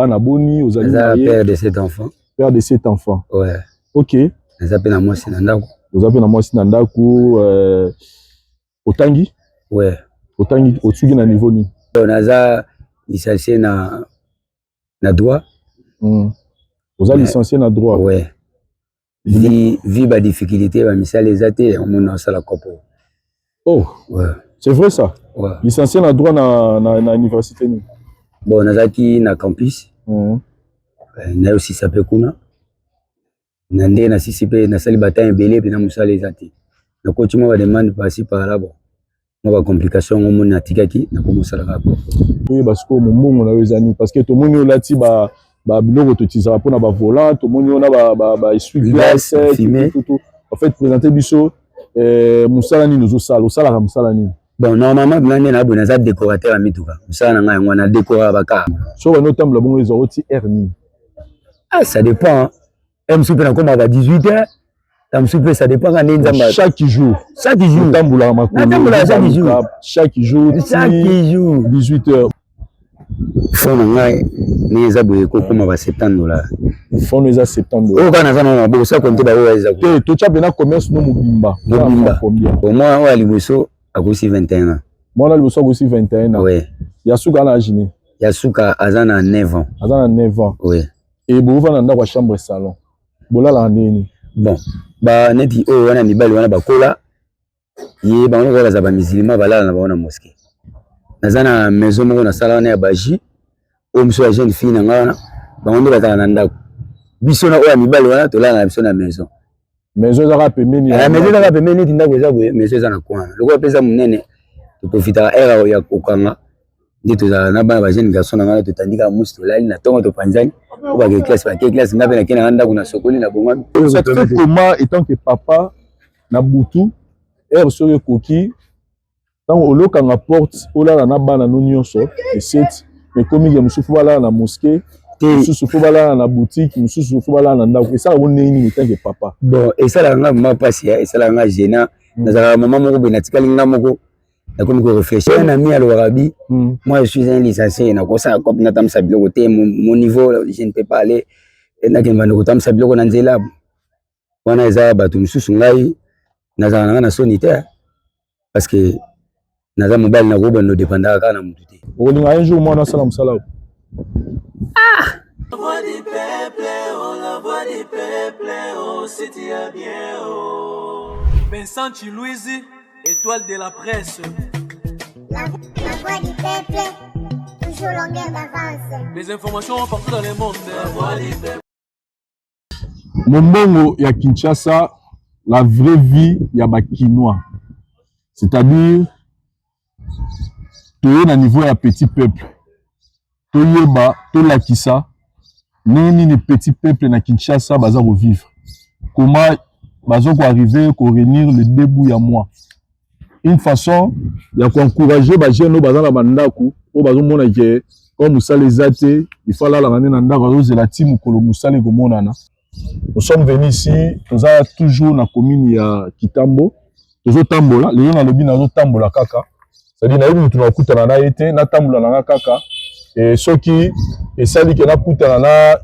bana boni, aux amis père de 7 enfants. Père de 7 enfants. Ouais. OK. Vous appelez à moi Sinandaku. Vous appelez à moi Sinandaku Otangi? Ouais. Otangi au-dessus na niveau ni. On a licencié na droit. Vous avez licencié na droit. Ouais. Vie ba difficulté ba misala les athées on mona sala kopo. Oh. Ouais. C'est vrai ça? Ouais. Licencié na droit na université ni. Bon, nazaki na campus. Na aussi sapé kuna. Nande na sisipe na sali bataille belé puis na musala ezati. Na coach moi ba demande passer par là bon. Moi ba complication on mona tikaki na ko musala ka ko. Oui parce que mon mongo na wezani parce que to moni olati ba biloko to tizara pona ba volant to moni ona ba essuie glace tout. En fait présenter biso musala ni nous sala osala ka musala ni. Bon, normalement, je suis un décorateur à Mituka. Je suis un décorateur à Baka. So, on a un hernie. Ah, ça dépend. M super comme à 18h. M super ça dépend chaque jour. Chaque jour. Chaque jour. 18h. Fon ngai ni za boye ko comme à $70. Fon eza $70. O kana sana na ça compte ba o eza ko. To cha bena commerce no mobimba. Au moins o aliboso a aussi 21 ans. Moi, là, je aussi 21 ans. Oui. Yasuka na Agine. Yasuka azana 9 ans. Azana 9 ans. Oui. Et Bouva na ndako chambre salon. Bola la nini. Bon. Ba neti o wana mibali wana bakola. Ye ba wana kola za ba musulman balala na ba wana mosquée. Nazana maison moko na sala wana ya baji. O mso ya jeune fille na ngana. Ba wana batala na ndako. Biso na o ya mibali wana tolala na biso na maison. Maison za ka pemeni. La maison za ka pemeni ndako eza boye maison za na kwana. Loko pesa munene. Tu profiteras era ya kokanga ndito za na bana ba jeune garçon na ngana totandika musto lali na tongo to panzani ko ba classe ngabe na kena nganda kuna sokoli na bonga. Comment étant que papa na butu sur koki tant oloka na porte ola na bana no nyonso et set mais comme il y a musufu bala na mosquée musufu bala na boutique musufu bala na ndako ça on nini étant que papa. Bon et ça la ngama pasi et ça la ngama gênant na maman moko benatikali ngama comme que réfléchir un ami à l'Arabi. Moi je suis un licencié na kosa comme na tamsa biloko te mon niveau je ne peux pas aller na ke mano tamsa biloko na nzela wana eza batu mususu ngai na na sonitaire parce que naza mobile na roba no dépendaka kana mutu te olinga un jour moi na salam salam La voix du peuple, oh la voix du peuple, oh c'est bien oh Vincent Chilouizi, étoile de la presse. La voix du peuple, toujours longueur d'avance. Les informations partout dans le monde. La voix du peuple. Mombongo ya Kinshasa, la vraie vie ya bakinois. C'est-à-dire, tu es au niveau ya petit peuple. Tu yeba, tu lakisa, nini ni petit peuple na Kinshasa baza revivre. Comment baza ko arriver ko réunir le début ya moi. Une façon ya encourager ba jeune baza na bandaku o bazo mona ke comme musala ezate il faut la ngane na ndako bazo la timu kolo musala ko monana. Nous sommes venus ici, nous avons toujours na commune ya Kitambo, toujours tambola, les gens na lobi na zo tambola kaka. C'est-à-dire na yebi tuna kutana na été na tambola na kaka et ceux qui et sali ke na kutana na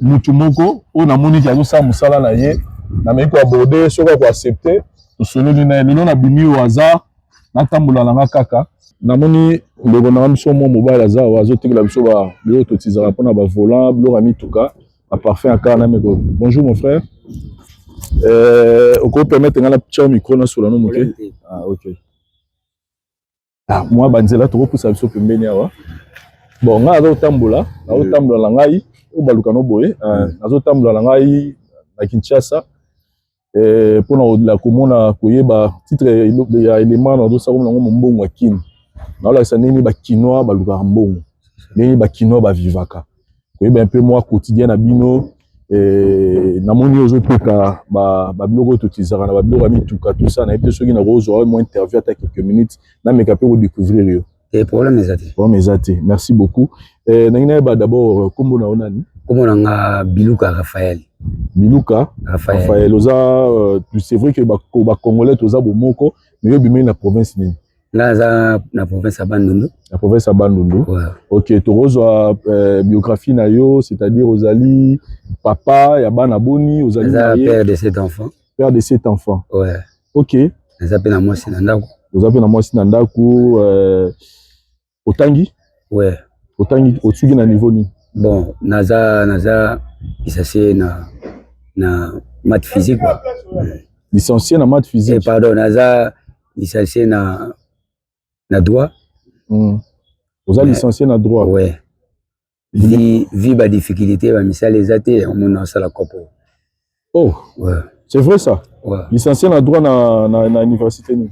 mutu moko o na moni ki zo sa musala na ye na meko aborder soko ko accepter. Solo ni na lelo na bimi au hasard na tambola na kaka na moni ndeko na biso mo mobile hasard wazo tekela biso ba bilo to tizara pona ba volant bilo rami tuka a parfait à kana meko. Bonjour mon frère. On peut permettre ngala petit micro na solo no moke. Ah OK. Ah moi banzela to ko sa biso pembeni awa. Bon nga azo tambola na ngai o baluka no boye azo tambola na ngai na Kinshasa. Pour la commune koyeba titre ya élément na dosa comme ngo mbongo wa kin na la sa nini ba kinoa ba luka mbongo nini ba kinoa ba vivaka koyeba un peu moi quotidien na bino na moni ozo toka ba biloko to tizara na ba biloko mituka tout ça na epe soki na rozo moi interview à quelques minutes na meka pe ko découvrir yo et problème ezate merci beaucoup na ngina ba d'abord kombo na onani kombo na Biluka Raphaël Biluka Raphaël oza c'est vrai que ba congolais toza bomoko mais yo bimé na province nini Là, na province à Bandundu. La province à Bandundu. Ouais. Ok, Torozo biographie nayo, c'est-à-dire Ozali, papa, Yabana Boni, Ozali marié. Père de 7 enfants. Père de 7 enfants. Ouais. Ok. Naza pe na mwasi na ndako. Vous avez na mwasi na ndako Otangi? Ouais. Otangi otsugi na niveau ni. Bon, naza licencié na maths physique quoi. Licencié na maths physique. Eh, pardon, naza licencié na droit. Vous avez licencié na droit. Ouais. Vie ba difficulté ba misala ezate on mona sala kopo. Oh. Ouais. C'est vrai ça. Ouais. Licencié na droit na université ni.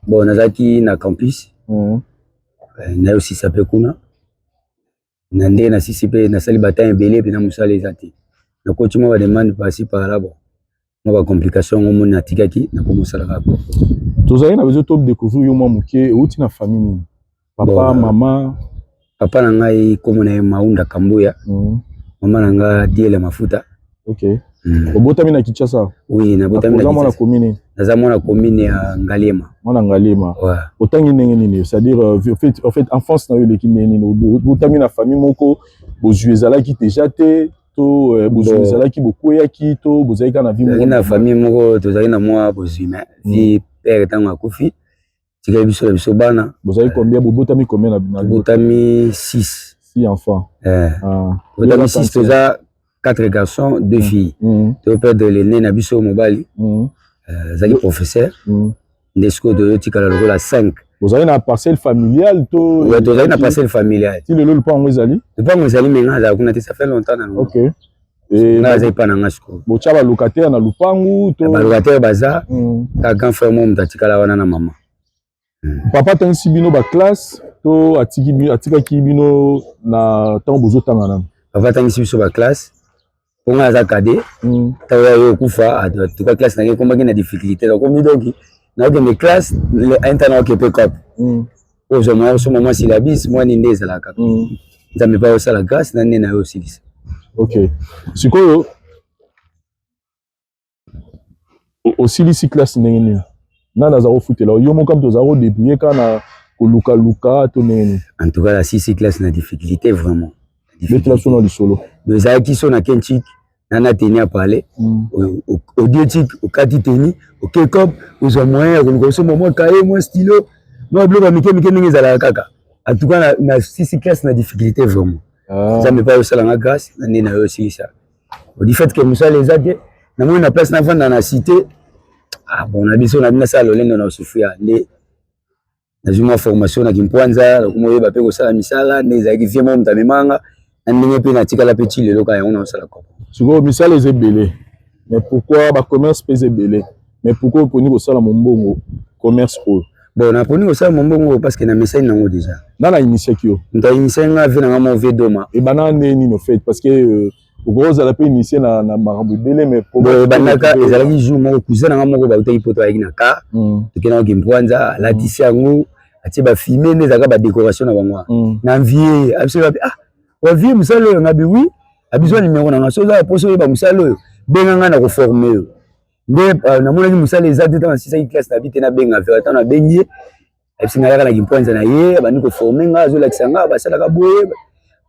Bon, nazaki na campus. Na aussi sapé kuna. Na ndé na sisipe na sali bataille belé puis na musala ezate. Na coach mo ba demande par-ci par-là bon. Mo ba complication mo na tikaki na ko musala rapport. Tozali na besoin top découvrir yo mwa muke outi na famille ni. Papa, bon, maman. Papa na ngai komo na Maunda Kambuya. Maman na nga Diele Mafuta. OK. Obotami na Kinshasa. Oui, na botami na Kinshasa. Mwana commune. Naza mwana commune ya Ngalema. Mwana Ngalema. Ouais. Otangi ndenge nini, c'est-à-dire en fait enfance na yo leki nini, botami na famille moko bozwi ezalaki déjà te to bozwi ezalaki bokweyaki to bozali kana vie moko. Na famille moko tozali na mwa bozwi mais vie père tango akufi. Tika biso bana. Bozali combien botami combien na botami 6. 6 enfants. Botami 6 toza 4 garçons, 2 filles. To père de l'aîné na biso mobali. Zali professeur. Ndesco de tikala lokola 5. Vous avez une parcelle familiale to? Ouais, vous avez une parcelle familiale. Si le pango ezali? Le pango ezali menga za kuna ça fait longtemps na. OK. Et na za pas na ngasko. Bo tshaba locataire na lupangu to? Ba locataire baza. Ka grand frère mo mtatikala wana na mama. Papa tansi bino ba classe to atikaki bino na tango bozotanga na. Papa tansi biso ba classe. Ponga za cadet. Tawa yo kufa to ka classe na komba na difficulté donc comme donc na mes classes internet qui peut cop au moment si la bis moi ni ndeza la kaka nzambe pa osala grâce na nena yo silisa. OK sikoyo osilisi classe ndenge nini na nazaro futela yo mo comme tozaro débrouiller kana koluka luka to neni. En tout cas la 6 classe na difficulté vraiment les classes sont dans solo les acquis sont na kenchik nana teni à parler au dietique au kati teni au kekop aux moyens comme ce moment cahier moi stylo moi bloc mike ningi za kaka en tout cas na 6 classe na difficulté vraiment ça me pas au salon grâce na nena yo aussi ça au fait que musa les ade na moi na place na vendre na cité bon na biso na bina ça lolendo na souffrir les na juma formation na kimpwanza comme yeba pe ko sala misala neza ki vie mo mtamemanga na ndenge pe na tikala petit lelo ka yango na sala ko. Sugo misala les belé. Mais pourquoi ba commerce pèse belé? Mais pourquoi poni ko sala mombongo commerce pour? Bon na poni ko sala mombongo parce que na message nango déjà. Na na initié kio. Nda initié nga ve na mauvais doma. Et bana neni no fait parce que au gros ala pe initié na marabu belé mais pour banaka ezalaki jour moko cousin na moko ba utai poto ayaki na ka. Tokena ki mpwanza la tisi yango atie ba filmer nezaka ba décoration na bango. Na vie absolument wa vie musalo ngabi oui abizo numéro na ngaso za poso ba musalo benga na ko former nde na mona ni musalo ezate ta 6 classe na bite na benga vers ta na bengi esinga yaka na kimponza na ye ba ni ko former nga zo lakisa nga ba sala ka boye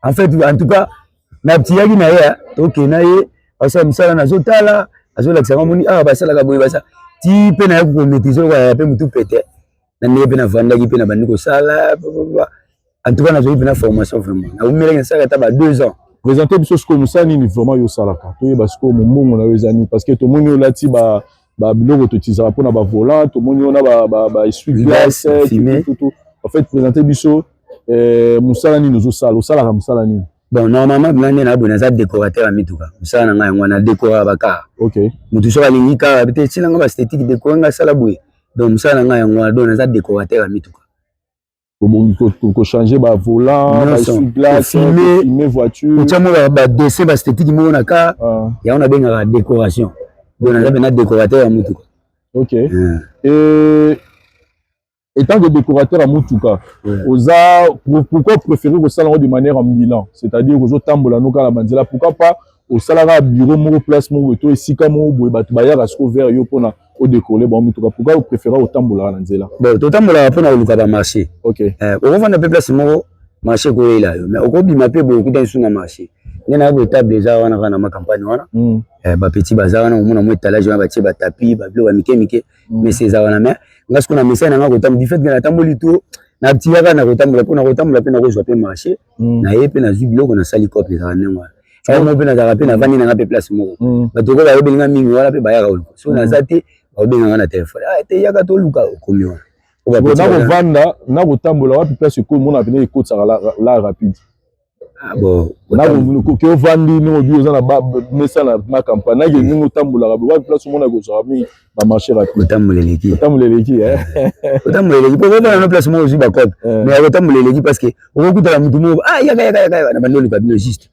en fait en tout cas na ptiaki na ye OK na ye asa musala na zo tala azo lakisa nga moni ba sala ka boye ba sa ti pe na ko maîtriser ko ya pe mutu pete na ne pe na vanda ki pe na ba ni ko sala en tout cas na zo pe na formation vraiment na umela na sala ta ba 2 ans. Présenter biso sko musani ni vraiment yo salaka to yeba sko mombongo na wezani parce que to moni olati ba biloko to tizara pona ba volant to moni ona ba essuie-glace tout en fait présenter biso musala ni nozo sala osala musala ni. Bon normalement blande na bona za décorateur à mituka musala na ngai wana décorer baka. OK mutu so balingi ka peut-être silanga ba esthétique décorer nga sala boye donc musala na ngai wana dona za décorateur à mituka. Pour changer ba volant ba essuie-glace filmer voiture chamo ba dessin ba esthétique mo na ka ya on a benga la décoration donc on a benga décorateur à mutuka. OK et étant que décorateur à mutuka oza pourquoi préférer que ça de manière ambulant c'est-à-dire que zo tambola no kala banzela pourquoi pas au salaire bureau mon place mon to esika mon boy batu ba ya siko vers yo pona au décoller bon mutuka pourquoi vous préférez autant bola na nzela bon totambola pona oluka ba marché OK on va na place mon marché ko ela mais oko bima pe boy kuta sur na marché nena bo table déjà wana kana ma campagne wana ba petit bazar wana omona mo étalage wana ba tie ba tapis ba bilo ba mike mais c'est ça wana mais ngasko na message na ko tam du fait que na tamboli to na tiaka na ko tambola pona ko tambola pe na ko joper marché na ye pe na zubilo ko na sali cop les années moi ça mo pe na za pe na vandi na pe place mo ba to ko ba belinga mingi wala pe ba ya ko so na zate ba benga na téléphone ah te yaka to luka komi wana na ko vanda na ko tambola wapi place ko mona venir écoute ça la rapide ah bon na ko ke vandi no bi oza na ba mesa na ma campagne na ke ningo tambola wapi place mona ko ça mi ba marché rapide tamboleleki tamboleleki po ko na place mo ozi ba cop mais ko tamboleleki parce que o ko kutala mutu mo ah yaka na bandolo ka bino juste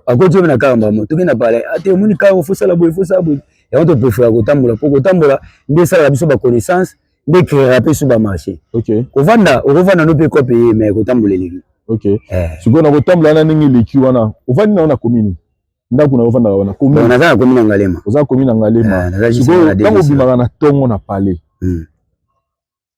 akoti na kamba mo to kena pale ate muni ka faut ça la boy et on te préfère ko tambola pour ko tambola nde ça la biso ba connaissance nde créer rapide sur ba marché OK ko vanda no pe cop mais ko tamboleleki OK siko na ko tambola na ningi leki wana ovandi na commune ndako na ovanda wana commune on a commune ngalema oza commune ngalema siko tango bimaka na tongo na palais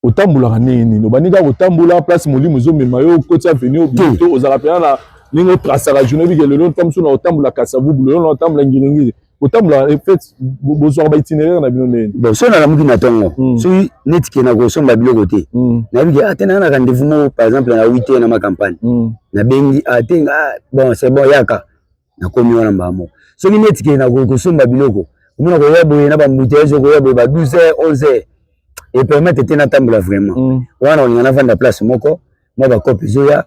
otambola nini no banika kotambola place molimo zo mema yo koti avenue obito ozala pena na ningo tracer la journée bi le long comme so na otambola kasavubu le long otambola ngiringi otambola en fait besoin ba itinéraire na bino nene bon so na la muki na tongo so netike na ko somba biloko te na bi atena na rendez-vous mo par exemple na 8h na ma campagne na bengi atenga bon c'est bon yaka na komi wana mbamo so ni netike na ko somba biloko muna ko yabo na ba mbuteze ko yabo ba 12h 11h et permettre tena tambola vraiment wana on na vanda place moko moi ba copie zoya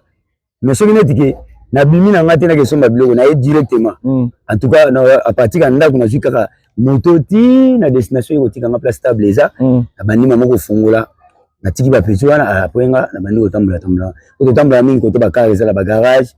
mais so ni netike na bimi na ngati na ke somba biloko na directement en tout cas à partir de ndako na zika moto ti na destination yo tika nga place stable eza na bandi mama ko fungola na tiki ba peso wana aprenga na bandi ko tambola mingi ko to ba car eza la ba garage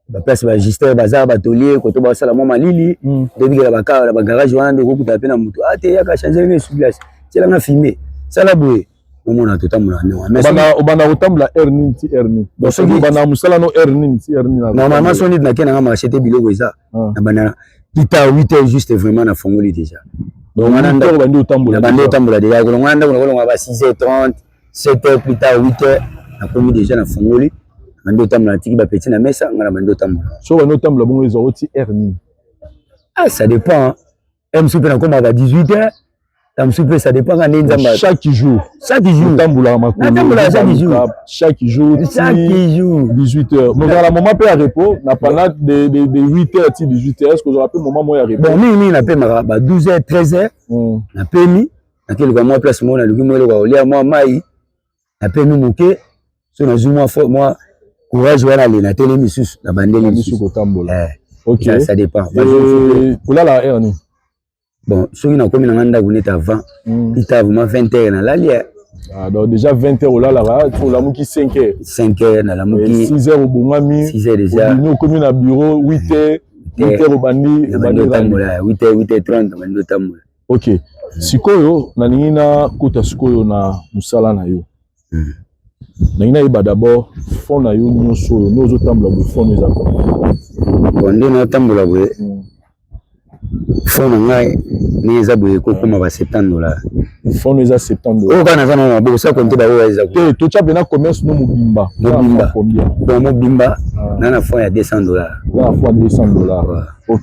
ba place ba register bazar ba tolier ko to ba sala mo malili debi la ba car la ba garage wana ndeko kuta pe na moto ate ya ka changer nge sur place tela nga filmer sala boye omona to tambola ne wa mais obana ko tambola erni ti erni donc so bana musala no erni ti erni normalement so ni na kena nga marché biloko eza na bana kita 8h juste vraiment na fongoli déjà donc on a bandi otambola déjà ko nganda ko ba 6h30 7h plus tard 8h na komi déjà na fongoli bandi otambola tiki ba petit na mesa ngana bandi otambola so bandi otambola bongo ezo ti erni ah ça dépend m super na koma ba 18h tam super ça dépend quand nzamba chaque jour tambola makolo chaque jour 18h mais à la moment pe à repos na pendant de 8h ti 18h est-ce que vous rappelez moment moi à repos bon ni na pe ma ba 12h 13h na pe mi na ke le moi place moi na luki moi le olia moi mai na pe mi moke so na zuma fort moi courage wala le na télé misus na bandeli misus ko tambola OK ça dépend pour la erni bon soki na komi na nganda kuneta avant ita vraiment 20h na lalia ah donc déjà 20h là pour la muki 5h na la muki 6h au bongami 6h déjà nous komi na bureau 8h au bandi tambola 8h30 bandi tambola OK sikoyo na ningina kuta sikoyo na musala na yo na ina iba d'abord fond na yo nyonso no zo tambola bo fond eza ko bon ndina tambola bo fond ngai ni eza boye ko koma ba $70 fond eza $70 o kana sana na bo sa konte ba o eza ko to cha bena commerce no mobimba combien bon mobimba na fond ya $200 na fond $200 OK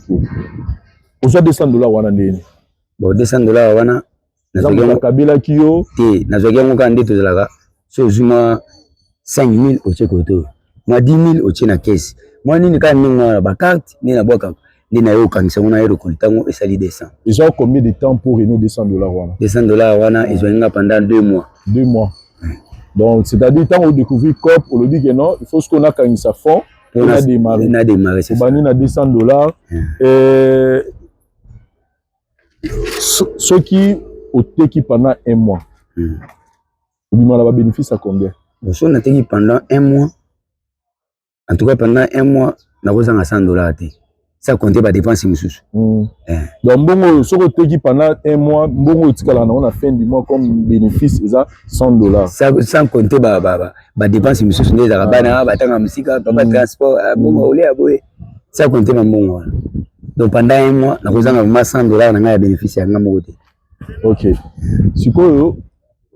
ozo $200 wana ndeni bon $200 wana na zogenga kabila kiyo te na zogenga ngande to zelaka so zuma 5000 au chekoto moi 10000 au chena caisse moi nini ka ninga ba carte ni na boka ni na yo kanisa ngona yo kontango et sali 200 ils ont combien de temps pour réunir $200 wana $200 wana ils ont pendant 2 mois donc c'est-à-dire tant on découvrir cop on le dit que non il faut ce qu'on a kanisa fond on a démarré c'est ça na $200 ceux qui au teki pendant 1 mois vous m'en bénéfice à combien bon so na teki pendant 1 mois en tout cas pendant 1 mois na ko sanga $100 te ça compter ba dépenses mususu donc mbongo soko teki pendant 1 mois mbongo etikala na on a fin du mois comme bénéfice eza $100 ça sans compter ba dépenses mususu ndeza ka bana ba tanga musika papa transport mbongo ole aboye ça compter mbongo Donc pendant un mois, na kozanga vraiment $100 na nga ya bénéfice ya nga moko te. OK. Sikoyo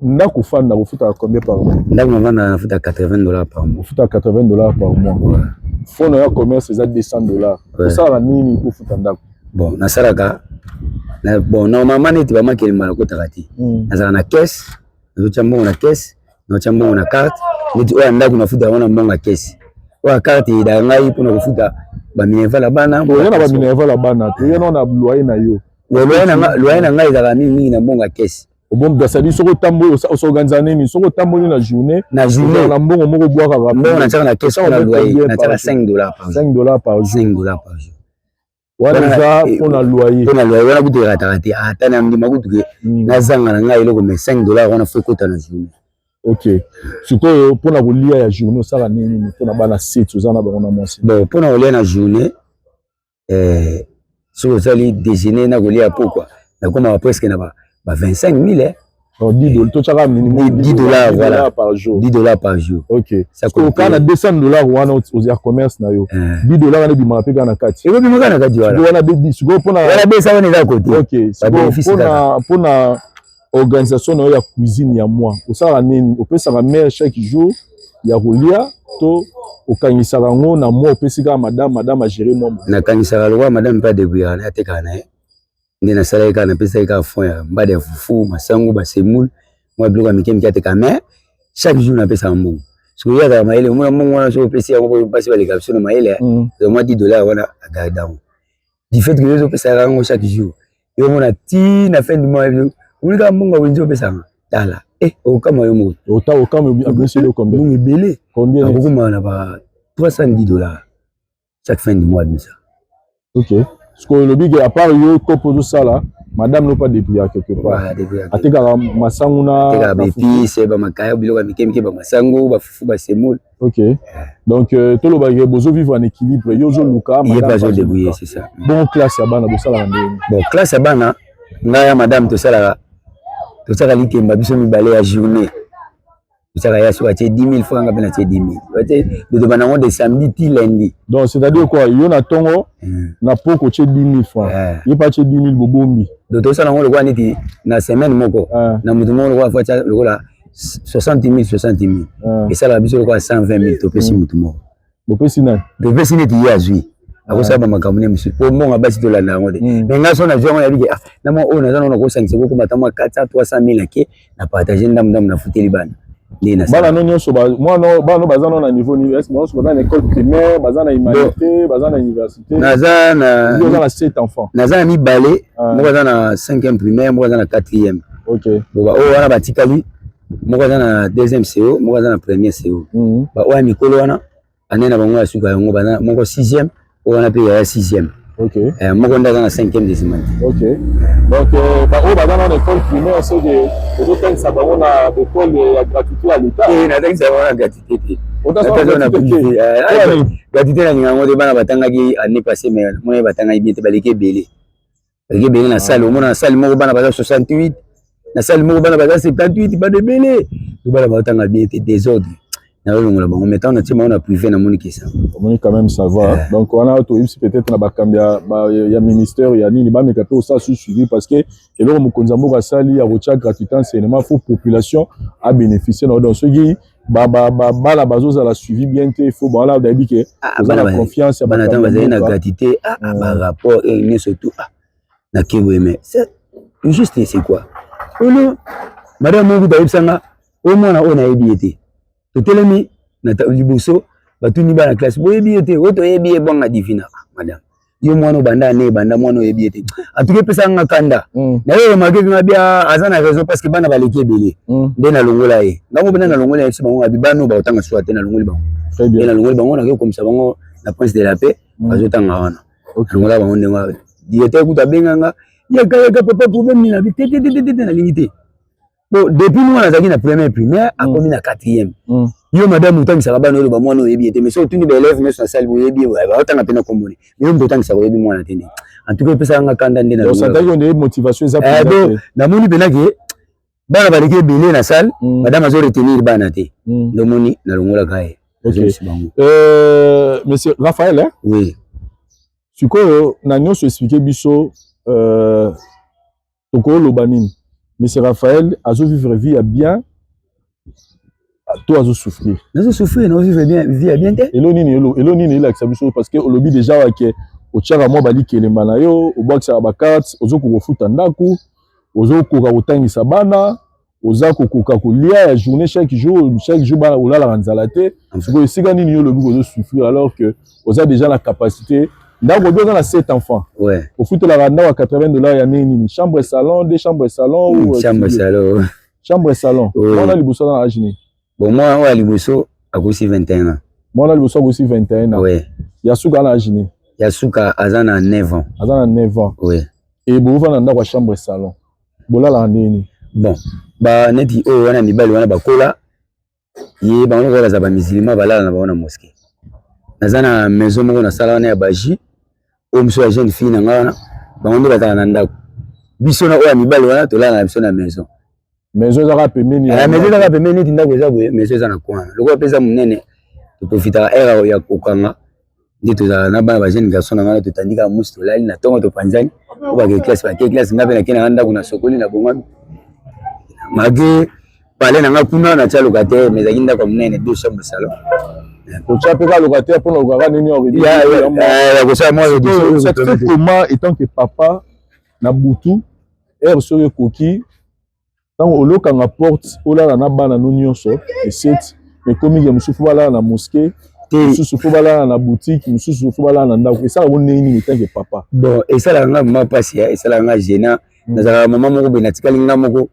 ndako fanda kofuta combien par mois? Ndako mavanda na futa $80 par mois. Futa $80 par mois. Fono ya commerce eza $200. Ça la nini pour futa ndako? Bon, na salaka bon normalement neti ba makeli mala ko takati. Nazala na caisse, na chambongo na caisse, na chambongo na carte, neti oya ndako na futa wana mbonga caisse. Oya carte ida ngai pour na kofuta ba minerva la bana. Oya na ba minerva la bana. Oya na loyer na yo. Loyer na ngai ezala mingi na mbonga caisse. Bon basali soko tambo organiser nini soko tambo na journée na mbongo moko boaka ba mbongo na tsaka na caisse na loyer na tsaka $5 par jour. $5 par jour. $5 par jour. Wana za pona loyer. Pona loyer wana butera takati ata na ndima kutuke na zanga na ngai eloko mais $5 wana faut kota na journée. OK. Sikoyo pona kolia ya journée sala nini pona bana 7 ozana ba na monsi. Bon pona kolia na journée soko sali déjeuner na kolia pourquoi na koma presque na ba 25 000 $10 to chaka minimum $10 voilà par jour. $10 par jour. OK. Ça coûte quand na $200 wana aux commerce na yo. $10 na bima pe kana kati. Eko bima kana kati wala. Wana be siko pona wala be ça wana za côté. OK. Pona organisation ya cuisine ya moi. Osala nini? Opesa mère chaque jour ya kolia to okanisaka ngo na moi opesika madame a gérer moi. Na kanisaka lo madame pas débrouiller na teka na ndena sala eka na pesa eka fond ya mbade ya fufu masango ba semoule moi bloka mikemi ateka mais chaque jour na pesa mbongo so ya ka maile mo mbongo na so pesa yango pasi ba lekapso na maile de moi $10 wana agada du fait que yo pesa yango chaque jour yo mona ti na fin du mois yo ka mbongo wenzo pesa tala o kama yo mo o kama abisi le combien mbongo belé combien akokuma na ba $310 chaque fin du mois ça. OK. Ce que le big à part yo topo tout ça là madame n'a pas débrouillé quelque part ateka masanguna ateka bépi ba makaya biloko mikemike ba masango ba fufu ba semoule. OK. Donc tout le bagage bozo vivre en équilibre yo zo luka madame pas zo débrouiller c'est ça. Bon classe ya bana bosala ndeni bon classe ya bana ngaya madame to sala likemba biso mibale ya journée ça va y avoir 10 000 francs à 10 000. De demander de samedi ti lundi. Donc c'est-à-dire quoi? Il y a tongo na poko 10 000 francs. Il y a pas 10 000 bobombi. Donc ça on le voit niti na semaine moko. Na mutu mo le voit fois le voit 60 000 et ça la biso le voit 120 000 to pesi mutu mo. Bo pesi na. De pesi niti ya zui. Ako ça ba makamune monsieur. Po mo ngabasi to la na ngode. Mais ngaso na jongo ya bige ah na mo ona zana ko 5 ko matama 400 300 000 ake na partager ndam na futeli bana. Bana no nyonso moi no bana bazana na niveau université moi so dans école primaire bazana humanité bazana université nazana yo na 7 enfants nazana mi balé moi bazana 5e primaire moi bazana 4e. OK bon o wana batikali moi bazana 2e CO moi bazana 1er CO ba o mikolo wana anena bango ya suka yango bazana moko 6e o wana pe ya 6e. OK moko ndaza na 5e décimale. OK donc ba o bazana na école primaire c'est que autant ça ba na école ya gratuité à l'état na tangi ça wana gratuité autant na privé gratuité na ngango de bana batanga ki année passée mais moi batanga bien te baleke belé na salle au moins na salle moko bana baza 68 na salle moko bana baza 78 ba de belé to bana batanga bien te désordre. On mettant on a privé na moni kisa on quand même savoir donc on a auto peut-être na bakambia ya ministère ya nini ba mekato ça suivi parce que eloko mokonza moko asali ya rocha gratuité enseignement faut population a bénéficier dans ce qui la bazoza la suivi bien il faut bon là d'ailleurs que vous avez confiance ya bana tamba na gratuité ba rapport et mais surtout na kiwe mais c'est juste c'est quoi ono madame mungu taibsanga au moins on a ébiété totelemi na liboso batuni ba na classe boyebi ete oto yebi ebonga divina madame yo mwana banda ne banda mwana yebi ete atuke pesa nga kanda na yo mageki ngabia azana raison parce que bana baleki belé nde na longola ye ngango bana na longola ye bango abibano ba otanga swate na longoli bango très bien na longoli bango na ke comme ça bango na prince de la paix bazotanga wana longola bango ndenga diete kuta benganga ya ka papa problème ni na bitete na limité. Bon, depuis nous on a zaki na première primaire a commis na 4e. Yo madame utangi sakabana lo ba mwana oyebi ete mais so tuni ba élève mais na salle boyebi ba otanga pena komboni. Mais yo utangi sakoyebi mwana tene. En tout cas pesa nga kanda ndena. Donc ça donne des motivations ça pour na moni pena ke bana baleke belé na salle madame azo retenir bana te. Ndo moni na longola kae. OK. Monsieur Raphaël hein? Oui. sikoyo na nyonso expliquer biso tokolo lobanini monsieur Raphaël azo vivre vie à bien toi azo souffrir na vivre bien vie à bien te elo nini la biso parce que olobi déjà wa ke ochaka mwa bali kelemba na yo obakisa ba carte ozo kofuta ndaku ozo koka kotangisa bana oza kokoka kolia ya journée chaque jour bana olala nzala te sikoyo esika nini yo lobi ozo souffrir alors que oza déjà la capacité ndako oza na 7 enfants ouais ofutela ndako à $80 ya nini chambre salon deux chambres salon ou chambre salon on a liboso na agini bon moi ouais liboso a aussi 21 ans moi na liboso aussi 21 ans ouais yasuka na agini yasuka azana 9 ans azana 9 ans ouais et bova na ndako chambre salon bolala nini bon ba neti o wana mibali wana bakola ye ba ngoko za ba musulman balala na ba na mosquée nazana maison moko na sala wana ya baji o mso ya jeune fille na ngana ba ngondo batala na ndako biso na o ya mibali wana tolala na biso na maison za ka pemeni ya maison za ka pemeni ndako za boye maison za na kwana loko pesa munene to profita era ya kokanga ndito za na ba jeune garçon na ngana to tandika musto lali na tongo to panzani o ba ke classe ngape na kena ndako na sokoli na bongami mage pale na ngakuna na cha locataire mais akinda kwa munene deux chambres salon to cha peka locataire pour lokaka nini oridi ya ko sa moi c'est comment étant que papa na butu sur koki tant oloka nga porte ola na bana no nyonso et c'est mais comme il y a musufu bala na mosquée musufu fo bala na boutique musufu fo bala na ndako et ça on nini tant que papa bon et ça la nga ma pasi et ça la nga gênant na maman moko be na tikali nga moko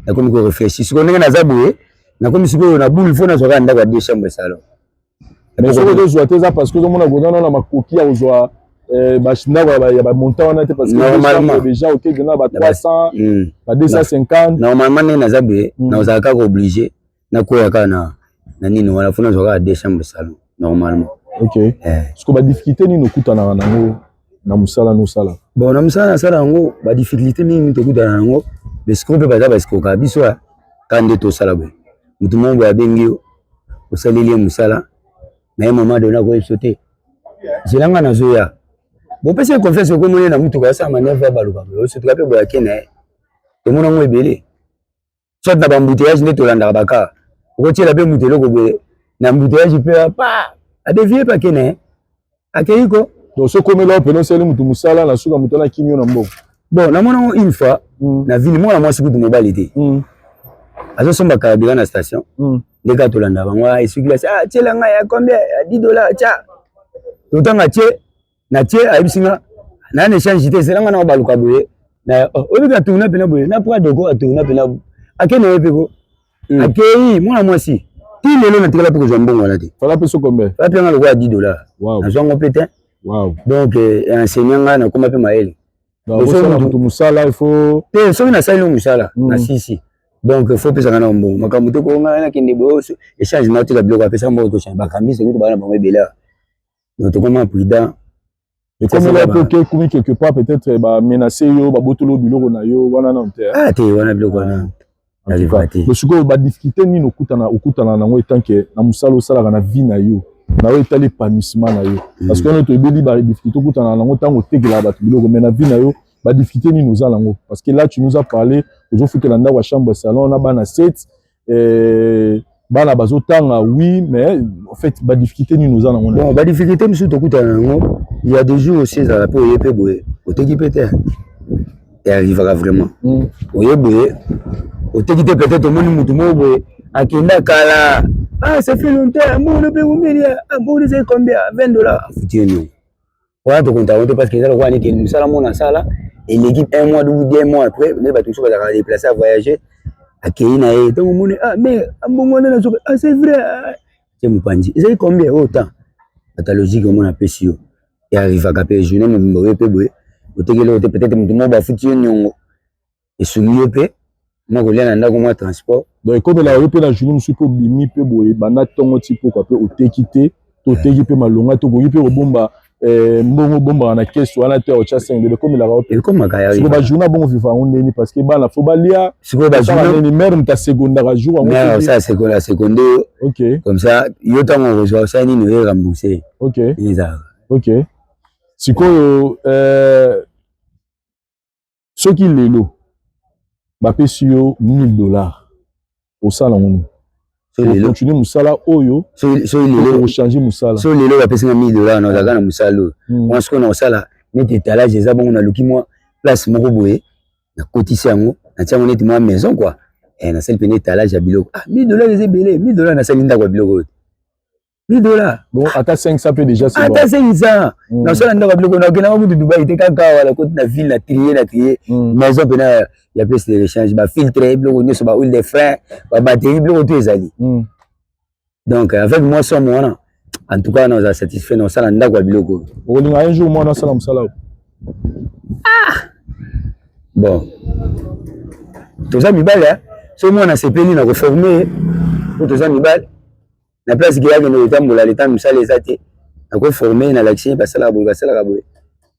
na komi ko réfléchir siko ndenge naza boye na komi siko na boule fo na soka ndako ya deux chambres salon mais soko de zoate ça parce que tout le monde a besoin na makoki ya ozwa bashina ya ba montant on a parce que normalement déjà OK de na ba 300 ba 250 normalement naza boye na ozaka ko obligé na ko ya kana na nini wala fo na soka deux chambres salon normalement OK parce que ba difficulté ni nokutana nango na musala no sala bon na musala sala ngo ba difficulté mingi tokutana nango parce que peut parce que ka biso kande to sala boye mutu mongo ya bengi osaleli musala na mama dona ko sauter zilanga na zoya bo pese confiance ko mona na mutu ka sa maneva baluka bo so tukape boya kena to mona ngo ebele soit na bambouteillage ne to landa baka ko tiela be mutu loko boye na mbouteillage pe pa a dévier pa kena akeiko donc ce comme là peut non seli mutu musala na suka mutu na kinyo na mboko bon na mona une fois na ville moi na siku de mobilité azo somba kabila na station ndeka to landa bango et suki la ah tiela nga ya combien $10 cha totanga tie na tie ayibisinga na ne change te selanga na baluka boye na obika tuna pena boye na pour de go atuna pena akene epeko akei moi si ti lelo na tikala pour jambongo la te fala peso combien fala pena le go $10 wow na zongo pétain wow donc enseignant na koma pe maeli donc so musala il faut te so na sali musala na sisi donc il faut pesa kana mbongo makambo te ko ngana kende bo échange na te ka biloko pesa mbongo to change bakambi c'est que bana bango ebela donc to comment prudent et comme là peut que quelque part peut-être ba menacer yo ba botolo biloko na yo wana na onte ah te wana biloko wana le suko ba difficulté ni okutana nango etant que na musala osala na vie na yo na yo etali épanouissement na yo parce que on to ebeli ba difficulté okutana nango tango tegela ba biloko mais na vie na yo ba difficulté ni nous allons parce que là tu nous as parlé aux foutu la ndako chambre salon na bana 7 bana bazotanga oui mais en fait ba difficulté ni nous allons bon ba difficulté monsieur tokutana nango il y a des jours aussi ça peut yepe boye oteki péter et arrivera vraiment oyeboye oteki peut-être moni mutu mo boye akenda kala ah ça fait longtemps mon le pe combien bon c'est combien $20 foutu ni voilà to compta parce que ça le quoi ni que sala mona sala et l'équipe un mois ou 2 mois après ne va tout ça va déplacer à voyager à Kenya et donc mon ah mais bon on est ah c'est vrai c'est mon pandi c'est combien autant ta logique on a pesio et arrive à caper journée me pe boy otegelo peut-être mutu mo ba futi nyongo et soumieux pe moi kolia na ndako moi transport donc comme la pe la journée monsieur po bimi pe boy bana tongo tipo quoi pe otekite to teki pe malonga to boyi pe obomba mbongo bomba na keso wana te o cha 5 de comme la et comme makaya siko ba journée bon vivant on neni parce que bana fo balia siko ba journée ni mère mta secondaire jour on mais ça c'est que la seconde OK comme ça yo tango reçoit ça ni ne rembourser OK ça OK sikoyo soki lelo bapesi yo $1000 osala ngoni continue musala oyo changer musala so lelo bapesi nga $1000 na ozalaka na musala oyo mwa sikoyo na osala neti étalage eza bongo naluki mwa place moko boye nakotisi yango natia yango neti mwa maison quoi nasali pene étalage ya biloko $1000 eza ebele $1000 nasali ndako ya biloko oyo $1000 bon ata 500 peut déjà c'est bon ata 500 nasala ndako ya biloko nakendanga kutu Dubai te kaka wala koti na ville na trier maison pena ya place de rechange bafiltre biloko nyonso bahuile de frein babatterie biloko to ezali donc avec moi somme wana en tout cas naza satisfait na osala ndako ya biloko oyo okolinga un jour mwana osala mosala oyo bon toza mibale so mwana sepeli na koforme po toza mibale na place ke yakende kotambola leta mosala eza te nakoforme na laxie basalaka boye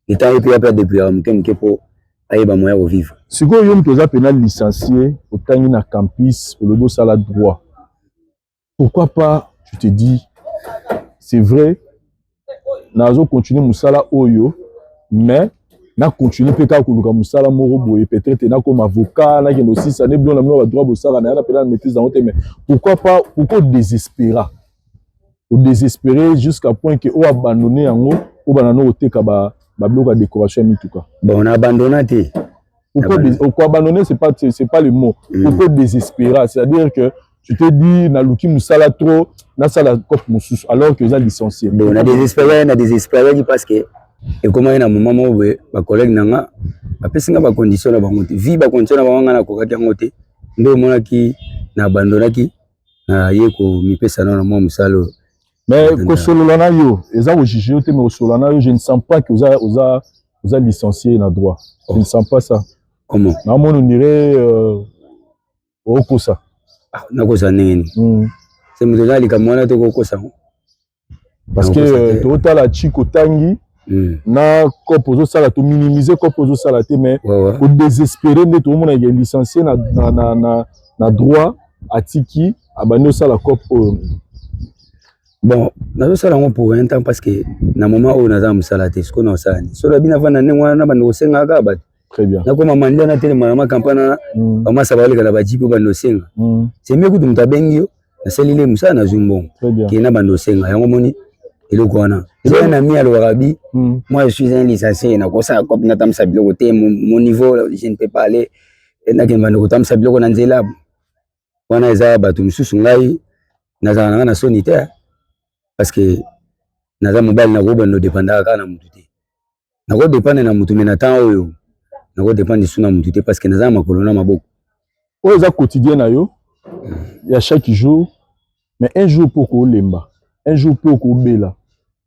leta ye mpe ya perdre depuis moke moke mpo ayeba moya kovivre sikoyo yo moto oza pena licencié otangi na campus olobi osala droit pourquoi pas tu te dis c'est vrai nazo continuer mosala oyo mais na continuer mpe kaka koluka mosala moko boye peut-être nakoma avocat nakende osisa ne bilona mino badroit bosala na yana pena na maîtrise yango te mais pourquoi odésespéra odésespéré jusqu'à point que o abandonné yango o banano oteka babiloko ya décoration ya mituka bon on a abandonné te pourquoi abandonner c'est pas le mot pourquoi désespéra c'est-à-dire que tu te dis naluki musala trop nasala cope mosusu alors que eza licencié bon na désespéré parce que ekomaki na moment moko boye bacollègue nanga bapesi nga bacondition na bango te vi bacondition na bango nga nakokaki yango te nde omonaki na abandonaki na ye komipesa na mwa mosala oyo mais kosolola na yo eza kojuge yo te mais kosolola na yo je ne sens pas que oza licencié na droit je ne sens pas ça comment namoni on dirait okosa nakosa ndenge nini se moto eza likambo wana te kokosa parce que totala chiko tangi na cope ozosala to minimiser cope ozosala te mais kodésespéré nde tomonaka licencié na droit atiki abandi osala cope oyo bon nazosala yango pour un temps parce que na moment oyo naza mosala te sikoyo na osala ni solo abina vanda ndenge wana na bando osengaka bato très bien nakoma mandia na telema na makampani wana bamasa baleka na bajipe bando osenga c'est mieux kutu moto abengi yo nasalile mosala nazwi mbongo ke na bando osenga yango moni eloko wana eza na mi alobaka bi moi je suis un licencié nakosala cope natamisa biloko te mon niveau je ne peux pas aller nakende bando kotamisa biloko na nzela wana eza bato mosusu ngai nazala nanga na soni te parce que naza mobali nakobanda odépendaka kaka na mutu te nakodépendre na mutu me na temps oyo nakodépendre su na mutu te parce que naza na makolo na maboko oyo eza quotidien na yo ya chaque jour mais un jour mpo koolemba un jour mpo koobela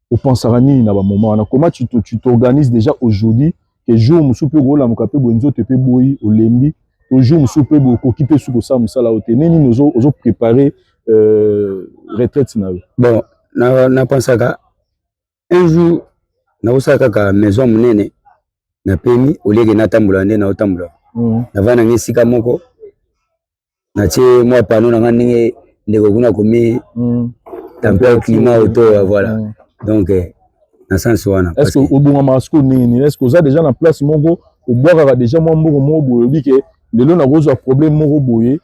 opensaka nini na bamoment wana comment tu t'organises déjà aujourd'hui ke jour mosusu mpe koolamuka mpe boye nzoto mpe boyi olembi to jour mosusu mpe boye okoki mpe suki osala mosala oyo te nini ozoprépare retraite na yo bon napensaka un jour nakosala kaka maison monene napemi olieke natambola nde naotambola navanda nanga esika moko natie mwa pano nanga ndenge ndeko kuna komi tempère climat auto voilà donc na sens wana est ce que obungama siko nini est ce que oza déjà na place moko obwakaka déjà mwa mboko moko boye obi ke lelo nakozwa problème moko boye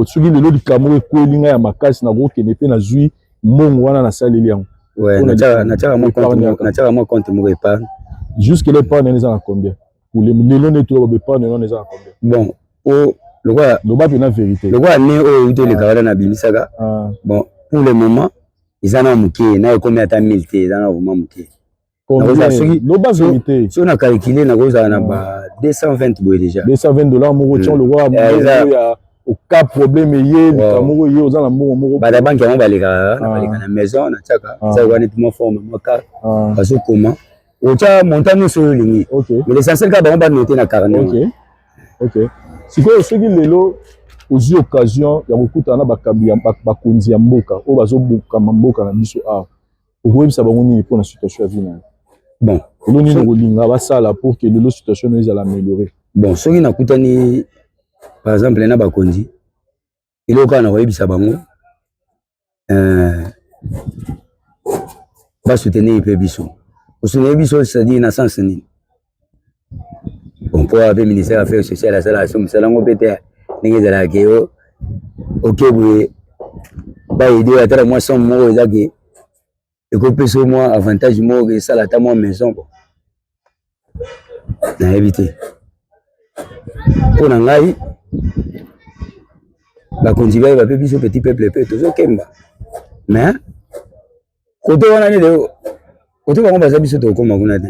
soki lelo likambo ekweli ngai ya makasi nakokende mpe nazwi mbongo wana nasaleli yango natiaka mwa compte moko épargne jusque là épargne eza na combien pour lelo nde toba épargne wana eza na combien bon loba mpe na vérité lokola ne oyo utoleka wana nabimisaka bon pour le moment eza na moke na ekomi ata 1000 te eza na vraiment moke loba vérité so na calculer nakozala na ba 220 boye déjà $220 moko tia lokwa ya oka problème ye likamoko ye oza na mbongo moko bata banke yango baleka na maison natiaka eza wana neti mwa forme mwa kar bazokoma otya montant nyonso oyo olingi mais l'essentiel kaka bango banote na carnet sikoyo soki lelo ozwi occasion ya kokutana na bakonzi ya mboka oyo bazobokama mboka na biso awa okoyebisa bango nini mpona situation ya vie na yo bon elo nini kolinga basala pour que lelo situation no ezala amélioré bon soki nakutani par exemple na bakonzi eloko kaka na koyebisa bango basoutenir mpe biso Osune biso c'est-à-dire na sens ni. Bon pour avec ministère affaires sociales à ça somme salango pété ningi zala keo. OK boye. Ba aider à moi somme mo ezaki. Et que peut moi avantage mo que ça la ta moi maison. Na éviter. Pour ngai ba konjiba ba pe biso petit peuple pe toujours kemba. Mais côté wana ni de côté bango baza biso to koma kuna te.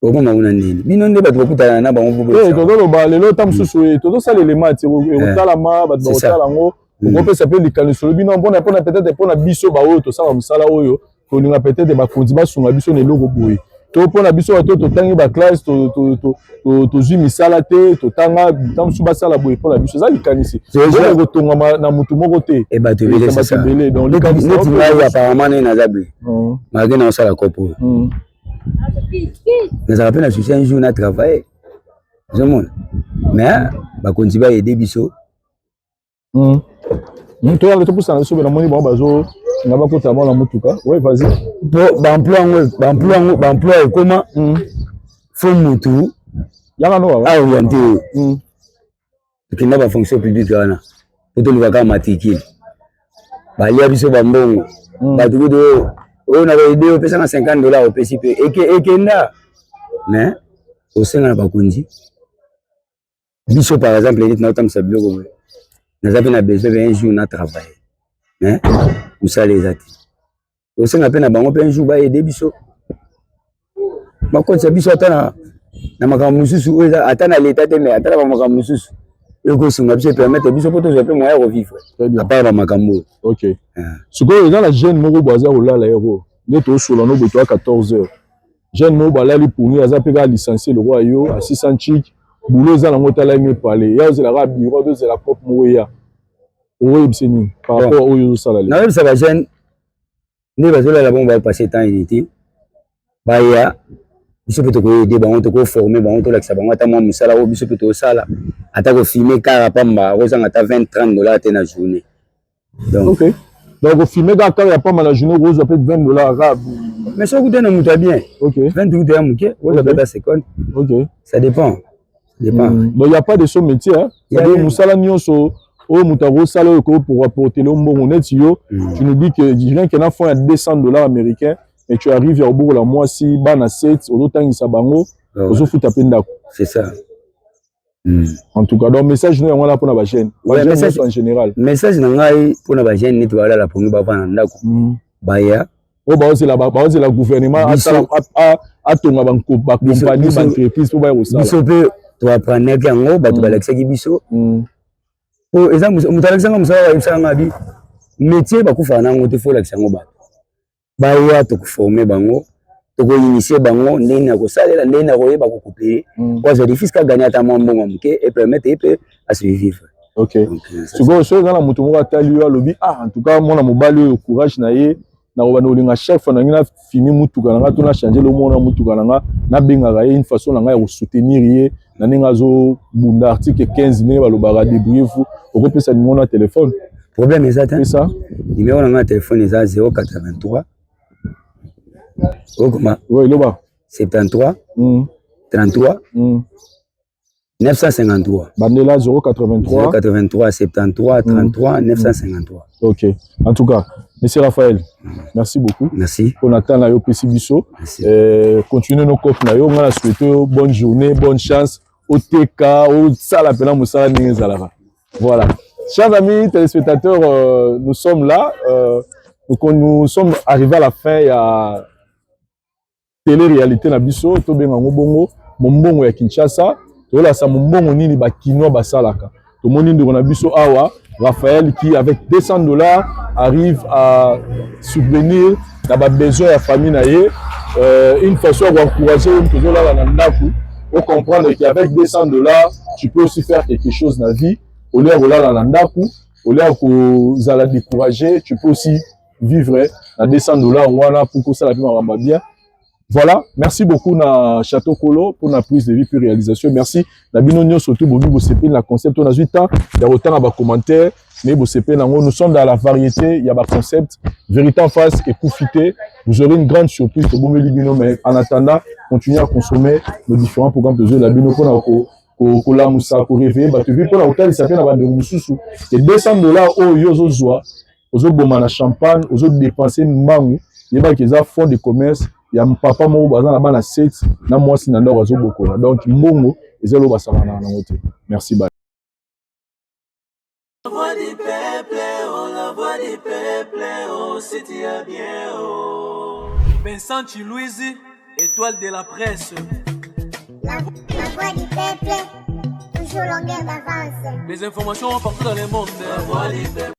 To koma kuna nini? Bino nde bato bakutana na bango bobo. Eh to ba lelo tam susu to sala élément ti otala ma bato otala ngo ko pe ça peut likaniso bino mpona peut-être mpona biso ba oyo to sala musala oyo ko linga peut-être ba konjiba sunga biso ne loko boye. To mpona biso to tangi ba classe to zwi misala te to tanga tam su basala boye mpona biso za likanisi ko tonga na mutu moko te et bato belé c'est ça donc likanisi ngai apparemment na zabi malgré na sala kopo mais ça rappelle na un jour na travailler je monde mais ba konti ba aider biso to ya to poussa na so na moni ba bazo na ba kota na mutuka ouais vas-y ba emploi comment faut mutu yanga no ah orienté kinda ba fonction publique wana poto lukaka matricule ba lia biso ba mbongo ba tukudo o na ba idée pesa na $50 au PCP ekenda mais au senga na ba konji biso par exemple les na tam sabloko nous avons besoin d'un jour na travailler hein nous ça les ati au senga pe na bango pe un jour ba aider biso ba konji biso atana na makambo mususu atana l'état te mais atana ba makambo mususu eko sunga biso permettre biso poto je peux moyen revivre à part ba makambo. OK siko dans la jeune moko boza olala yero ne to solo no boto à 14h jeune moko balali pour nous aza pe ka licencier le roi yo à 600 chic boulot za na ngotala mi parler ya ozela ka bureau de la propre moya oui biseni par rapport au yo salali na même ça va jeune ne bazola la bomba passer temps unité ba ya biso peut ko aider bango to ko former bango to lakisa bango ata mo musala o biso peut to sala ata ko filmer car pamba roza ngata $20-30 te na journée donc OK donc filmer car ya pamba na journée roza peut $20 mais ça coûte na muta bien OK 20 coûte ya muke roza peut 50 OK ça dépend donc il y a pas de ce métier hein c'est dire musala nyonso o mutaro sala ko pour apporter le mbongo net yo tu nous dis que rien que na fond à $200 américains et tu arrives au bout de la mois si bana 7 au temps ça bango au foot à penda c'est ça en tout cas donc message nous on là pour la chaîne message en général message na ngai pour la chaîne ni toala la pour nous ba vana ndako baya o ba ozi la gouvernement a tonga ba compagnie ba entreprise pour ba osala biso pe to apprendre que ngo ba to balakisa ki biso o exemple mutalakisa ngo musala ba isanga bi métier ba kufa na ngo te faut lakisa ngo ba baya to former bango to ko initier bango ndena ko salela ndena ko yeba ko couper kwa za difficile ka gagner ta mbongo mke et permettre et à survivre. OK sugo so na mutu mo atali yo lobi en tout cas mona mobali yo courage na ye na ko bana olinga chef na ngina fimi mutuka na to na changer le mona mutuka na na benga ga une façon na ya ko soutenir ye na ninga zo bunda article 15 ne ba lo ba débrouillez-vous au ko pesa numéro na téléphone problème est ça numéro na téléphone est 083 oh comment oui le bas 73 33 953 Bandela 083 73 33 953. OK en tout cas monsieur Raphaël merci beaucoup merci on attend la yo pesi biso continuez nos copes na yo on a souhaité bonne journée bonne chance au TK au sala pena musala ningezalava voilà chers amis téléspectateurs nous sommes là donc nous sommes arrivés à la fin ya télé-réalité na biso to benga ngobongo mombongo ya Kinshasa to la sa mombongo nini ba kinoa basalaka to moni ndeko na biso awa Raphaël qui avec $200 arrive à subvenir na ba besoin ya famille na ye une façon d'encourager une toujours là na ndaku pour comprendre qu'avec $200 tu peux aussi faire quelque chose dans la vie au lieu de là na ndaku au lieu que za la décourager tu peux aussi vivre à $200 wana pour que ça la vie maramba bien Voilà, merci beaucoup na Château Kolo pour la prise de vie puis réalisation. Merci. Na binonio surtout bobu bosepé la concept on a 8 ans, il y a autant à commentaires, mais bosepé nous sommes dans la variété, il y a un concept vérité en face et coufité. Vous aurez une grande surprise pour Bomeli Bino, mais en attendant, continuez à consommer nos différents programmes de jeu la bino pour la moussa pour réveiller bah tu veux pour l'hôtel il s'appelle la de mususu et $200 au yozo zoa aux autres bomana champagne aux autres dépenser mangu il y a des fonds de commerce. Il y a un papa qui a un 7 na moi si nando wazo bokola donc mbongo ezelo basama na ngote merci bye. La voix du peuple, oh la voix du peuple, oh c'était bien oh. Vincent Chilouizi, étoile de la presse. La voix du peuple, toujours longueur d'avance. Les informations partout dans le monde. La voix du peuple.